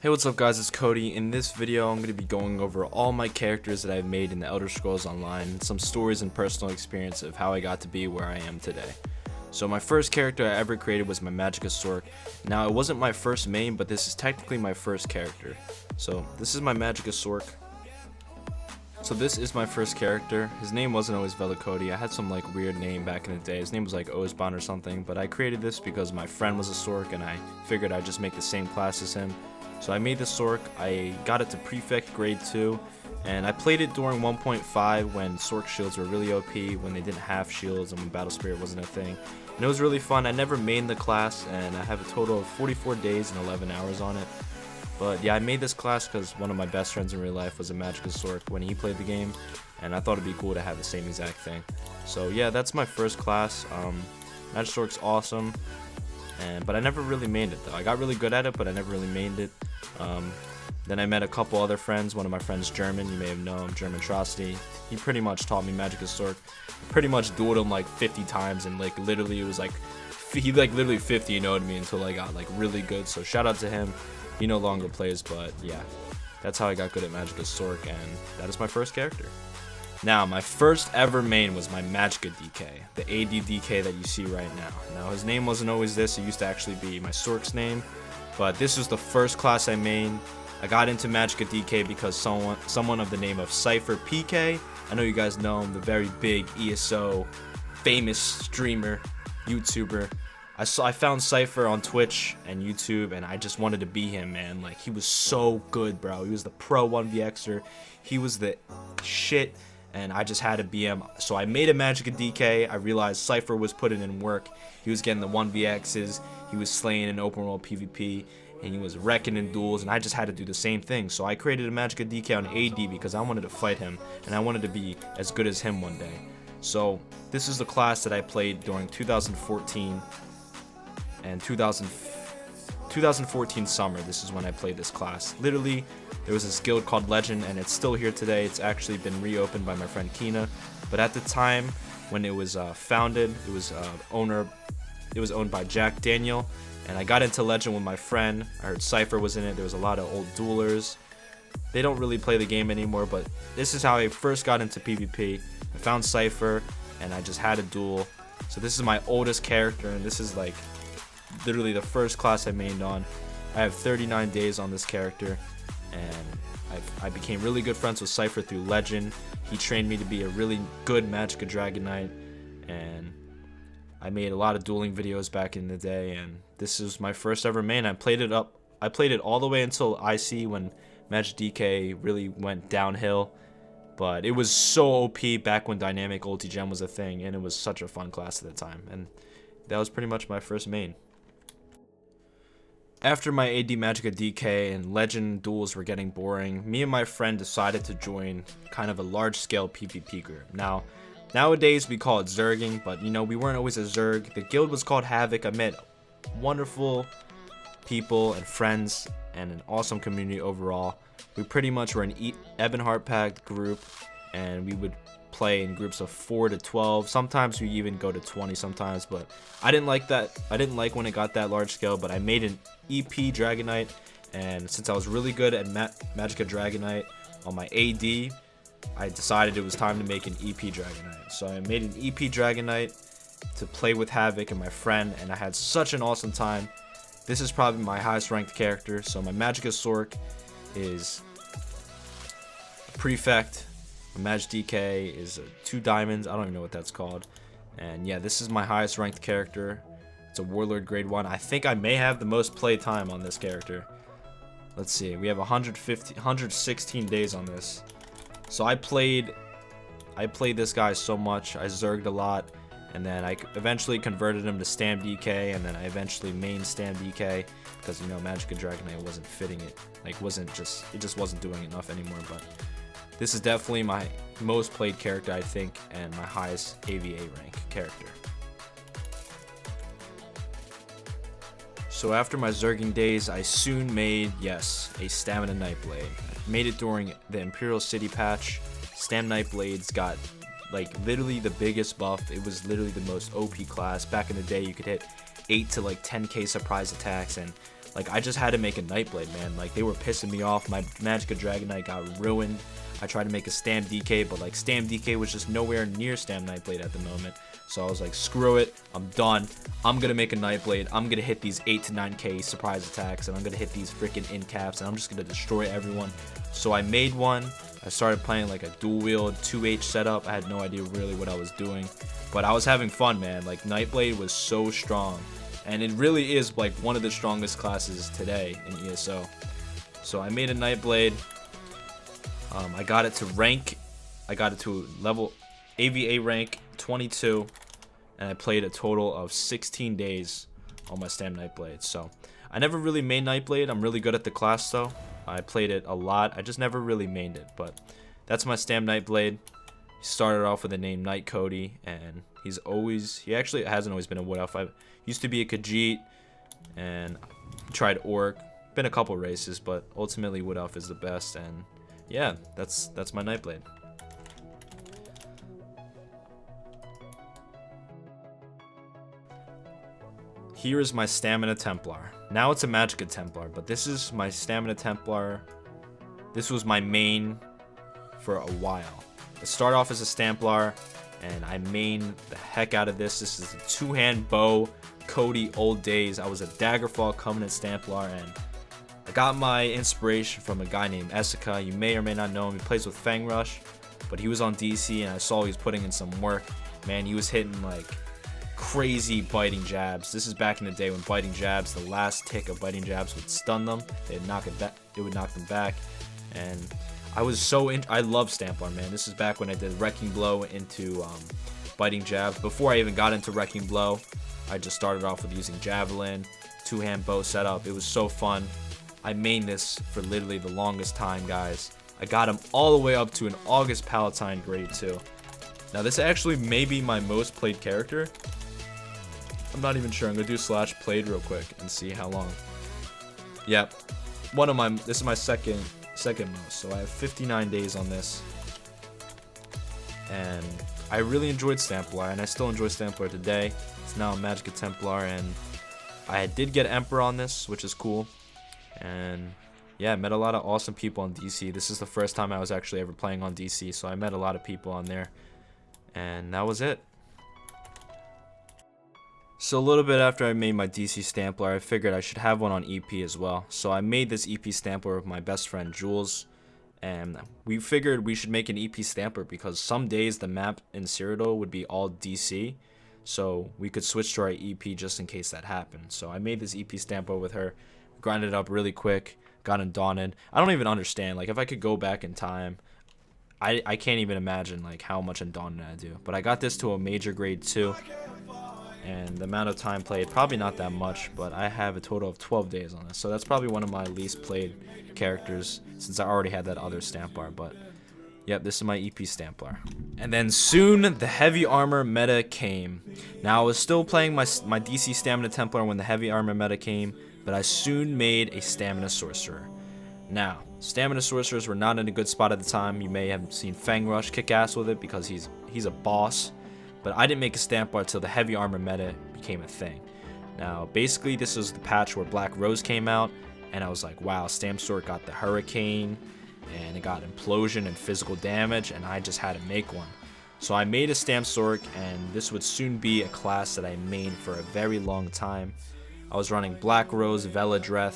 Hey, what's up guys, it's Kodi. In this video I'm going to be going over all my characters that I've made in the Elder Scrolls Online and some stories and personal experience of how I got to be where I am today. So my first character I ever created was my Magicka. Now it wasn't my first main, but this is technically my first character. So this is my Magicka. So this is my first character. His name wasn't always Velikodi. I had some like weird name back in the day. His name was like Ozban or something, but I created this because my friend was a Sorc and I figured I'd just make the same class as him. So I made the Sorc, I got it to Prefect grade 2, and I played it during 1.5 when Sorc shields were really OP, when they didn't have shields and when Battle Spirit wasn't a thing. And it was really fun. I never mained the class, and I have a total of 44 days and 11 hours on it. But yeah, I made this class because one of my best friends in real life was a Magicka when he played the game, and I thought it'd be cool to have the same exact thing. So yeah, that's my first class. Magicka's awesome. But I never really mained it though. I got really good at it, but I never really mained it. Then I met a couple other friends. One of my friends, German, you may have known him, Germantrosity. He pretty much taught me Magicka. Pretty much dueled him like 50 times, and like literally it was like he like literally 50 and me until I got like really good. So shout out to him. He no longer plays, but yeah, that's how I got good at Magicka, and that is my first character. Now, my first ever main was my Magicka DK, the AD DK that you see right now. Now, his name wasn't always this. It used to actually be my Sorc's name, but this was the first class I mained. I got into Magicka DK because someone of the name of Cypher PK, I know you guys know him, the very big ESO, famous streamer, YouTuber. I found Cypher on Twitch and YouTube, and I just wanted to be him, man. Like, he was so good, bro. He was the pro 1vxer. He was the shit. And I just had to be him. So I made a Magicka DK. I realized Cypher was putting in work. He was getting the 1vx's. He was slaying in open world PvP. And he was wrecking in duels. And I just had to do the same thing. So I created a Magicka DK on AD because I wanted to fight him. And I wanted to be as good as him one day. So this is the class that I played during 2014 and 2014 summer. This is when I played this class. Literally, there was this guild called Legend, and it's still here today. It's actually been reopened by my friend Kina, but at the time when it was founded, it was owned by Jack Daniel, and I got into Legend with my friend. I heard Cypher was in it. There was a lot of old duelers. They don't really play the game anymore, but this is how I first got into PvP. I found Cypher, and I just had a duel. So this is my oldest character, and this is like literally the first class I mained on. I have 39 days on this character, and I became really good friends with Cypher through Legend. He trained me to be a really good Magicka Dragon Knight, and I made a lot of dueling videos back in the day, and this is my first ever main. I played it all the way until IC when Magicka DK really went downhill, but it was so OP back when Dynamic Ulti Gem was a thing, and it was such a fun class at the time, and that was pretty much my first main. After my AD Magicka DK and Legend duels were getting boring, me and my friend decided to join kind of a large-scale PvP group. Now, nowadays we call it Zerging, but you know, we weren't always a Zerg. The guild was called Havoc. I met wonderful people and friends and an awesome community overall. We pretty much were an Ebonheart-packed group, and we would play in groups of 4 to 12. Sometimes we even go to 20 sometimes, but I didn't like that. I didn't like when it got that large scale, but I made an EP Dragon Knight, and since I was really good at Magicka Dragon Knight on my AD, I decided it was time to make an EP Dragon Knight. So I made an EP Dragon Knight to play with Havoc and my friend, and I had such an awesome time. This is probably my highest ranked character. So my Magicka is Prefect. My DK is 2 diamonds. I don't even know what that's called. And yeah, this is my highest ranked character. It's a Warlord grade 1. I think I may have the most play time on this character. Let's see. We have 116 days on this. So I played this guy so much. I zerged a lot, and then I eventually converted him to Stam DK, and then I eventually main Stam DK because, you know, Magicka Dragon Knight wasn't fitting it. Like, it just wasn't doing enough anymore. But this is definitely my most played character, I think, and my highest AVA rank character. So after my Zerging days, I soon made, yes, a Stamina Nightblade. I made it during the Imperial City patch. Stam Nightblades got like literally the biggest buff. It was literally the most OP class. Back in the day, you could hit 8 to like 10k surprise attacks, and Like, I just had to make a Nightblade, man. Like, they were pissing me off. My Magicka Dragon Knight got ruined. I tried to make a Stam DK, but like Stam DK was just nowhere near Stam Nightblade at the moment. So I was like, screw it, I'm done. I'm gonna make a Nightblade. I'm gonna hit these 8 to 9k surprise attacks, and I'm gonna hit these freaking in caps, and I'm just gonna destroy everyone. So I made one. I started playing like a dual wield 2H setup. I had no idea really what I was doing, but I was having fun, man. Like, Nightblade was so strong, and it really is like one of the strongest classes today in ESO. So I made a Nightblade. I got it to rank. I got it to level AVA rank 22, and I played a total of 16 days on my Stam Nightblade. So I never really made Nightblade. I'm really good at the class though. I played it a lot. I just never really mained it, but that's my Stam Nightblade. He started off with the name Knight Kodi, and he actually hasn't always been a Wood Elf. I used to be a Khajiit, and tried Orc. Been a couple races, but ultimately Wood Elf is the best, and yeah, that's my Nightblade. Here is my Stamina Templar. Now it's a Magicka Templar, but this is my Stamina Templar. This was my main for a while. I started off as a Stamplar, and I mained the heck out of this. This is a two-hand bow, Kodi old days. I was a Daggerfall Covenant Stamplar, and I got my inspiration from a guy named Essica. You may or may not know him. He plays with Fang Rush, but he was on DC, and I saw he was putting in some work. Man, he was hitting like crazy biting jabs. This is back in the day when biting jabs, the last tick of biting jabs would stun them. They'd knock it back. It would knock them back, and I love Stamplar, man. This is back when I did Wrecking Blow into biting jabs. Before I even got into Wrecking Blow, I just started off with using Javelin, two-hand bow setup. It was so fun. I mained this for literally the longest time, guys. I got him all the way up to an August Palatine grade 2. Now, this actually may be my most played character. I'm not even sure. I'm gonna do /played real quick and see how long. Yep, this is my second most. So I have 59 days on this, and I really enjoyed Stamplar, and I still enjoy Stamplar today. It's now a Magicka Templar, and I did get Emperor on this, which is cool. And yeah, I met a lot of awesome people on DC. This is the first time I was actually ever playing on DC, so I met a lot of people on there, and that was it. So a little bit after I made my DC Stamplar, I figured I should have one on EP as well. So I made this EP Stamplar with my best friend Jules, and we figured we should make an EP Stamplar because some days the map in Cyrodiil would be all DC, so we could switch to our EP just in case that happened. So I made this EP Stamplar with her, grinded it up really quick, got Undaunted. I don't even understand, like, if I could go back in time, I can't even imagine like how much Undaunted I do. But I got this to a major grade 2. And the amount of time played, probably not that much, but I have a total of 12 days on this. So that's probably one of my least played characters since I already had that other Stamplar. But yep, this is my EP Stamplar. And then soon the heavy armor meta came. Now I was still playing my DC Stamina Templar when the heavy armor meta came, but I soon made a Stamina Sorcerer. Now, Stamina Sorcerers were not in a good spot at the time. You may have seen Fang Rush kick ass with it because he's a boss. But I didn't make a Stamplar until the heavy armor meta became a thing. Now, basically, this is the patch where Black Rose came out, and I was like, wow, Stam Sword got the Hurricane, and it got Implosion and physical damage, and I just had to make one. So I made a Stam Sword, and this would soon be a class that I mained for a very long time. I was running Black Rose, Veladreth,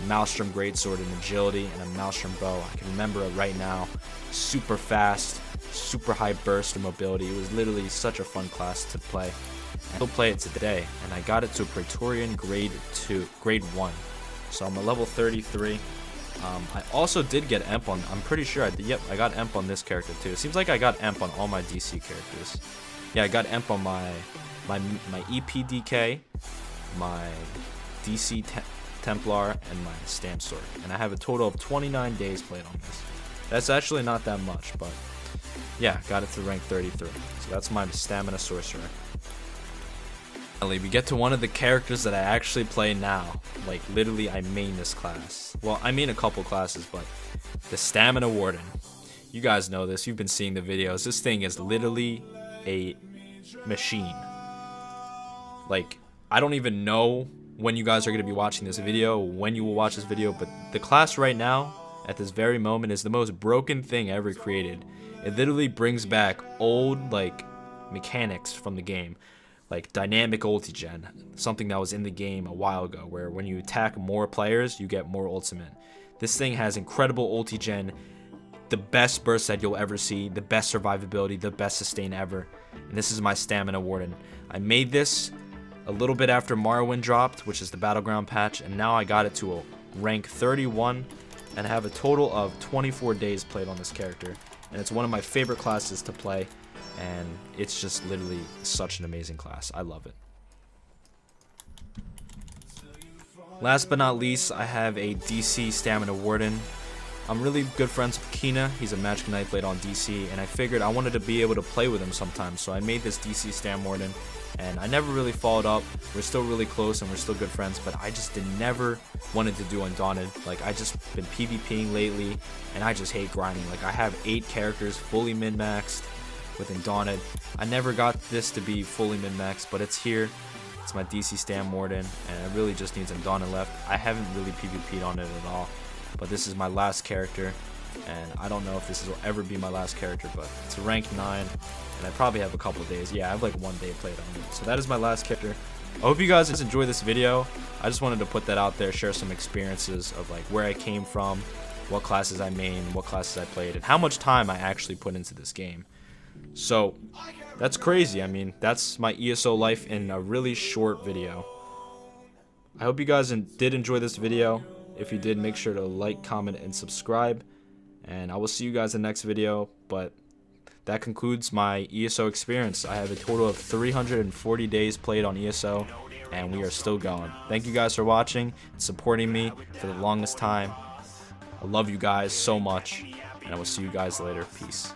Maelstrom Greatsword and Agility, and a Maelstrom Bow. I can remember it right now. Super fast, super high burst and mobility. It was literally such a fun class to play. I still play it today, and I got it to a Praetorian grade 1. So I'm a level 33. I also did get Emp on, I'm pretty sure I did, yep, I got Emp on this character too. It seems like I got Emp on all my DC characters. Yeah, I got Emp on my EP DK, my DC Templar, and my Stam Sword. And I have a total of 29 days played on this. That's actually not that much, but yeah, got it to rank 33. So that's my Stamina Sorcerer. Finally, we get to one of the characters that I actually play now. Like, literally, I main this class. Well, I main a couple classes, but the Stamina Warden. You guys know this. You've been seeing the videos. This thing is literally a machine. Like, I don't even know when you guys are going to be watching this video, when you will watch this video, but the class right now, at this very moment, is the most broken thing ever created. It literally brings back old, like, mechanics from the game, like dynamic ulti-gen, something that was in the game a while ago, where when you attack more players, you get more ultimate. This thing has incredible ulti-gen, the best burst that you'll ever see, the best survivability, the best sustain ever, and this is my stamina warden. I made this a little bit after Morrowind dropped, which is the battleground patch, and now I got it to a rank 31 and I have a total of 24 days played on this character, and it's one of my favorite classes to play, and it's just literally such an amazing class. I love it. Last but not least, I have a DC Stamina Warden. I'm really good friends with Kina. He's a Magic Knight Blade on DC, and I figured I wanted to be able to play with him sometimes, so I made this DC Stam Warden, and I never really followed up. We're still really close and we're still good friends, but I just never wanted to do Undaunted. Like, I just been PvPing lately, and I just hate grinding. Like, I have 8 characters fully min-maxed with Undaunted. I never got this to be fully min-maxed, but it's here. It's my DC Stam Warden, and it really just needs Undaunted left. I haven't really PvP'd on it at all, but this is my last character, and I don't know if this will ever be my last character, but it's a rank 9, and I probably have a couple days. Yeah, I have like 1 day played on it. So that is my last character. I hope you guys enjoyed this video. I just wanted to put that out there, share some experiences of like where I came from, what classes I main, what classes I played, and how much time I actually put into this game. So that's crazy. I mean, that's my ESO life in a really short video. I hope you guys did enjoy this video. If you did, make sure to like, comment, and subscribe. And I will see you guys in the next video. But that concludes my ESO experience. I have a total of 340 days played on ESO, and we are still going. Thank you guys for watching and supporting me for the longest time. I love you guys so much, and I will see you guys later. Peace.